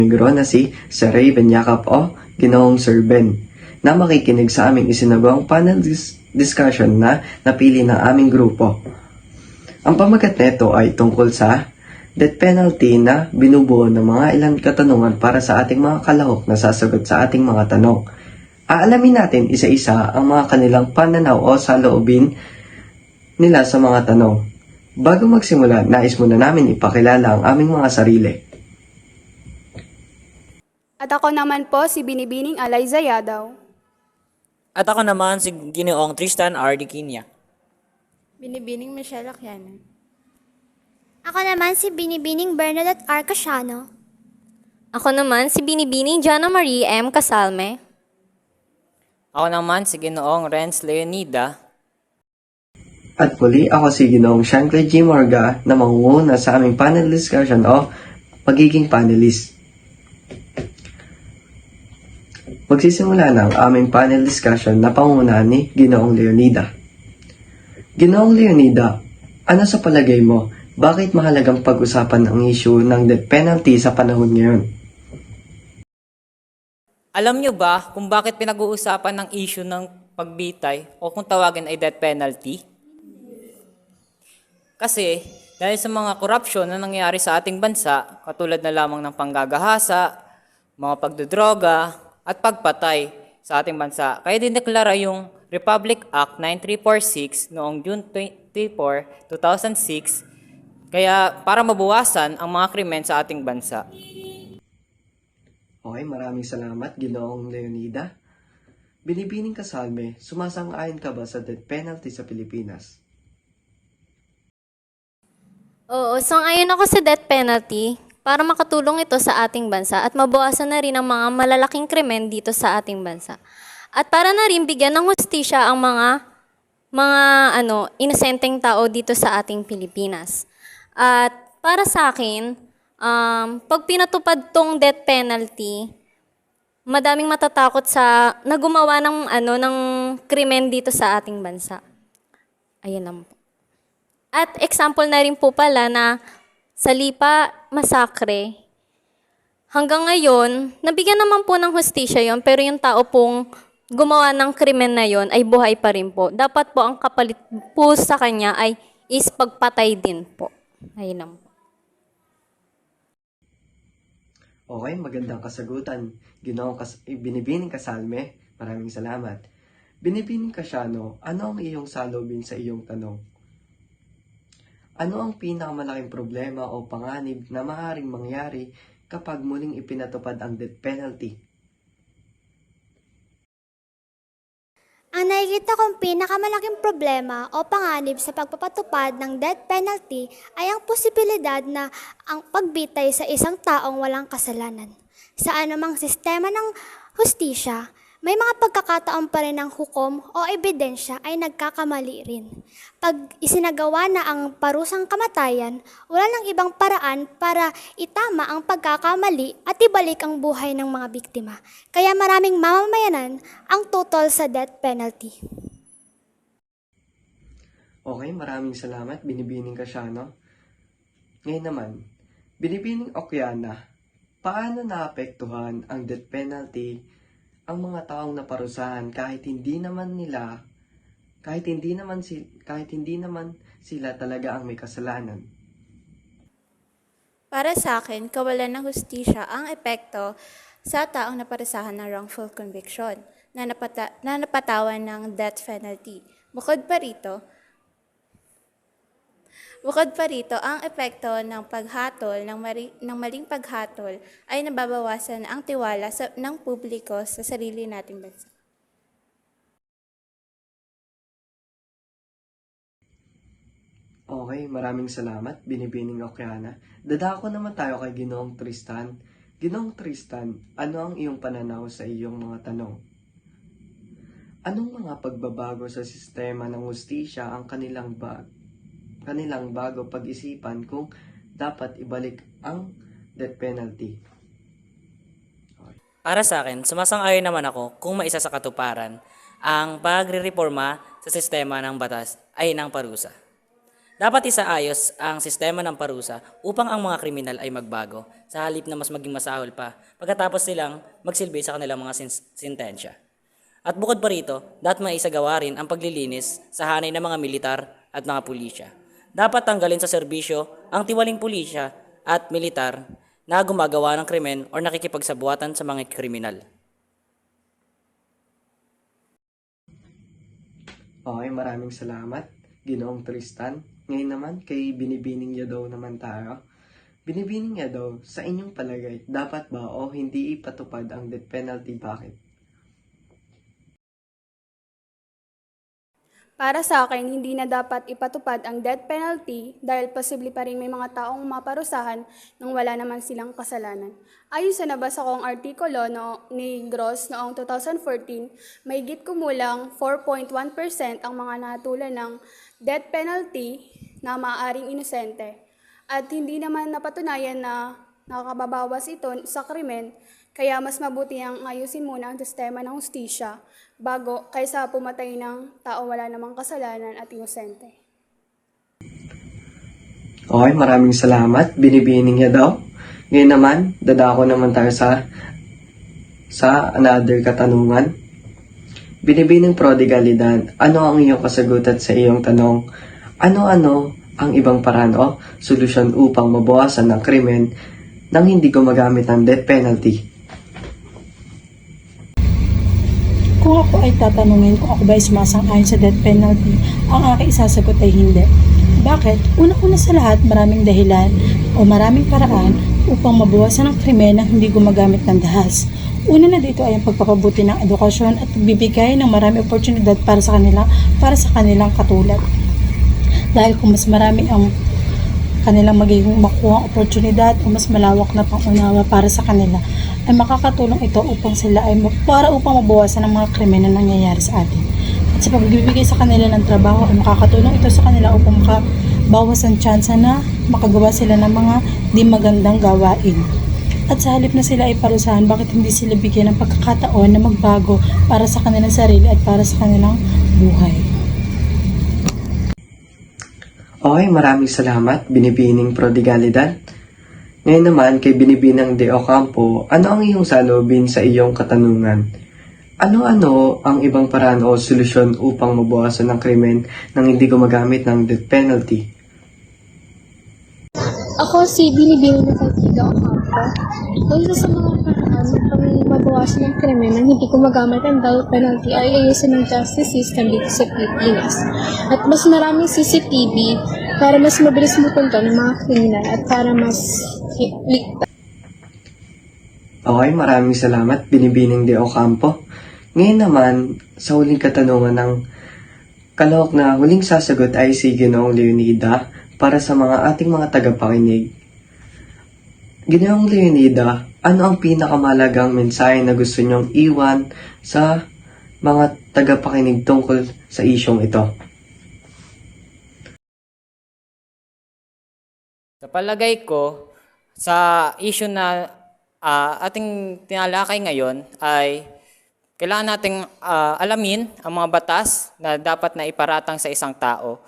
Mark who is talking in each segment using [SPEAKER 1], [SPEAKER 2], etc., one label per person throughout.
[SPEAKER 1] Negro na si Sir Ray Benyakap o Ginoong Sir Ben na makikinig sa aming isinagawang panel discussion na napili ng aming grupo. Ang pamagat nito ay tungkol sa death penalty na binubuo ng mga ilang katanungan para sa ating mga kalahok na sasagot sa ating mga tanong. Aalamin natin isa-isa ang mga kanilang pananaw o saloobin nila sa mga tanong. Bago magsimula, nais muna namin ipakilala ang aming mga sarili.
[SPEAKER 2] At ako naman po si Binibining Alayza Yadaw.
[SPEAKER 3] At ako naman si Ginoong Tristan R. Diquinia.
[SPEAKER 4] Binibining Michelle Aquiano.
[SPEAKER 5] Ako naman si Binibining Bernadette R. Casiano.
[SPEAKER 6] Ako naman si Binibining Jana Marie M. Casalme.
[SPEAKER 3] Ako naman si Ginoong Renz Leonida.
[SPEAKER 1] At muli ako si Ginoong Shankle G. Morga na mangunguna sa aming panel discussion o magiging panelist. Magsisimula na ang aming panel discussion na pangunahan ni Ginoong Leonida. Ginoong Leonida, ano sa palagay mo, bakit mahalagang pag-usapan ang issue ng death penalty sa panahon ngayon?
[SPEAKER 3] Alam nyo ba kung bakit pinag-uusapan ng issue ng pagbitay o kung tawagin ay death penalty? Kasi dahil sa mga korupsyon na nangyayari sa ating bansa, katulad na lamang ng panggagahasa, mga pagdodroga, at pagpatay sa ating bansa, kaya dineklara yung Republic Act 9346 noong June 24, 2006, kaya para mabawasan ang mga krimen sa ating bansa.
[SPEAKER 1] Okay, maraming salamat, Ginoong Leonida. Binibining Casalme, sumasang-ayon ka ba sa death penalty sa Pilipinas?
[SPEAKER 6] Oo, sang-ayon ako sa death penalty para makatulong ito sa ating bansa at mabawasan na rin ang mga malalaking krimen dito sa ating bansa. At para na rin bigyan ng hustisya ang mga inosenteng tao dito sa ating Pilipinas. At para sa akin, pag pinatupad tong death penalty, madaming matatakot sa nagumawa ng krimen dito sa ating bansa. Ayun lang po. At example na rin po pala na sa Lipa Masakre, hanggang ngayon, nabigyan naman po ng hustisya yon, pero yung tao pong gumawa ng krimen na yon ay buhay pa rin po. Dapat po ang kapalit po sa kanya ay is pagpatay din po. Ayun lang po.
[SPEAKER 1] Okay, magandang kasagutan. Binibining Casalme, maraming salamat. Binibining Casiano, ano ang iyong salubin sa iyong tanong? Ano ang pinakamalaking problema o panganib na maaaring mangyari kapag muling ipinatupad ang death penalty?
[SPEAKER 5] Ang nakikita kong pinakamalaking problema o panganib sa pagpapatupad ng death penalty ay ang posibilidad na ang pagbitay sa isang taong walang kasalanan. Sa anumang sistema ng hustisya, may mga pagkakataon pa rin ng hukom o ebidensya ay nagkakamali rin. Pag isinagawa na ang parusang kamatayan, wala nang ibang paraan para itama ang pagkakamali at ibalik ang buhay ng mga biktima. Kaya maraming mamamayanan ang tutol sa death penalty.
[SPEAKER 1] Okay, maraming salamat, Binibining Casiano. Ngayon naman, Binibining Oquiana, paano naapektuhan ang death penalty ang mga taong naparusahan kahit hindi naman sila talaga ang may kasalanan?
[SPEAKER 4] Para sa akin, kawalan ng hustisya ang epekto sa taong naparusahan ng wrongful conviction na napatawan ng death penalty. Bukod pa rito, ang epekto ng paghatol, ng maling paghatol ay nababawasan ang tiwala ng publiko sa sarili nating bansa.
[SPEAKER 1] Okay, maraming salamat, Binibining Oquiana. Dadako naman tayo kay Ginoong Tristan. Ginoong Tristan, ano ang iyong pananaw sa iyong mga tanong? Anong mga pagbabago sa sistema ng hustisya ang kanilang bago pag-isipan kung dapat ibalik ang death penalty?
[SPEAKER 3] Para sa akin, sumasang-ayon naman ako kung maisa sa katuparan ang pagre-reforma sa sistema ng batas ay ng parusa.
[SPEAKER 7] Dapat isaayos ang sistema ng parusa upang ang mga kriminal ay magbago sa halip na mas maging masahol pa pagkatapos silang magsilbi sa kanilang mga sentensya. At bukod pa rito, dapat maisagawa rin ang paglilinis sa hanay ng mga militar at mga pulisya. Dapat tanggalin sa serbisyo ang tiwaling pulisya at militar na gumagawa ng krimen o nakikipagsabuatan sa mga kriminal.
[SPEAKER 1] Okay, maraming salamat, Ginoong Tristan. Ngayon naman, kay Binibining Yadaw naman tayo. Binibining Yadaw, sa inyong palagay, dapat ba o hindi ipatupad ang death penalty? Bakit?
[SPEAKER 2] Para sa akin, hindi na dapat ipatupad ang death penalty dahil posible pa rin may mga taong maparusahan nang wala naman silang kasalanan. Ayon sa nabasa kong artikulo ni Gross noong 2014, mahigit kumulang 4.1% ang mga natulan ng death penalty na maaaring inosente. At hindi naman napatunayan na nakakababawas ito sa krimen, kaya mas mabuti ang ayusin muna ang sistema ng hustisya bago kaysa pumatay ng tao wala namang kasalanan at inosente.
[SPEAKER 1] Okay, maraming salamat, Binibining Yadaw. Ngayon naman, dadako naman tayo sa another katanungan. Binibining Prodigalidad, ano ang iyong kasagutan sa iyong tanong? Ano-ano ang ibang paraan o solusyon upang mabawasan ng krimen nang hindi gumagamit ng death penalty?
[SPEAKER 8] Kung ako ay tatanungin kung ako ba ay sumasang-ayon sa death penalty, ang aking isasagot ay hindi. Bakit? Una-una sa lahat, maraming dahilan o maraming paraan upang mabawasan ang krimen na hindi gumagamit ng dahas. Una na dito ay ang pagpapabuti ng edukasyon at pagbibigay ng maraming oportunidad para sa kanilang katulad. Dahil kung mas marami ang kanilang magiging makuha ang oportunidad o mas malawak na pangunawa para sa kanila, ay makakatulong ito upang upang mabawasan ang mga krimen na nangyayari sa atin. At sa pagbibigay sa kanila ng trabaho, ay makakatulong ito sa kanila upang makabawas ang tsansa na makagawa sila ng mga di magandang gawain. At sa halip na sila ay parusahan, bakit hindi sila bigyan ng pagkakataon na magbago para sa kanilang sarili at para sa kanilang buhay?
[SPEAKER 1] Okay, maraming salamat, Binibining Prodigalidad. Ngayon naman, kay Binibinang De Ocampo, ano ang iyong salubin sa iyong katanungan? Ano-ano ang ibang paraan o solusyon upang mabawasan ng krimen nang hindi gumagamit ng death penalty?
[SPEAKER 9] Ako si Binibini ng Santiago Ocampo. Isa sa mga paraan upang mabawasan ng krimen nang hindi gumagamit ng death penalty ay ayusin ng justice system dito sa Pilipinas. At mas maraming CCTV para mas mabilis mapunta ng mga kriminal at para mas ligtas.
[SPEAKER 1] Okay, maraming salamat, Binibining De Ocampo. Ngayon naman, sa huling katanungan ng kalahok na huling sasagot ay si Ginoong Leonida para sa ating mga tagapakinig. Ginoong Leonida, ano ang pinakamalagang mensahe na gusto niyong iwan sa mga tagapakinig tungkol sa isyong ito?
[SPEAKER 3] Sa palagay ko, sa issue na ating tinalakay ngayon ay kailangan nating alamin ang mga batas na dapat na iparatang sa isang tao.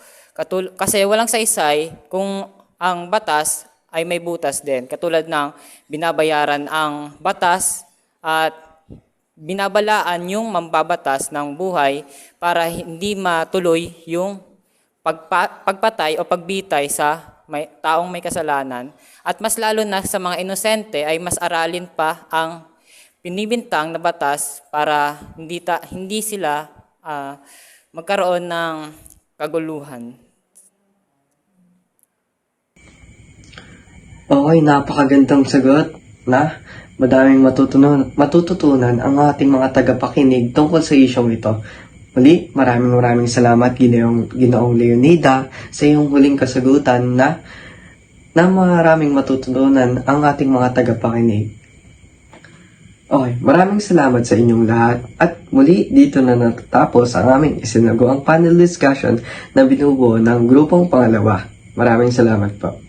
[SPEAKER 3] Kasi walang saysay kung ang batas ay may butas din. Katulad ng binabayaran ang batas at binabalaan yung mambabatas ng buhay para hindi matuloy yung pagpatay o pagbitay sa taong may kasalanan. At mas lalo na sa mga inosente ay mas aralin pa ang pinibintang na batas para hindi sila magkaroon ng kaguluhan.
[SPEAKER 1] Okay, napakagandang sagot na madaming matututunan ang ating mga tagapakinig tungkol sa isyong ito. Muli, maraming salamat Ginoong Leonida sa iyong huling kasagutan na maraming matutunan ang ating mga tagapakinig. Okay, maraming salamat sa inyong lahat at muli dito na natatapos ang aming isinagawa panel discussion na binubuo ng grupong pangalawa. Maraming salamat po.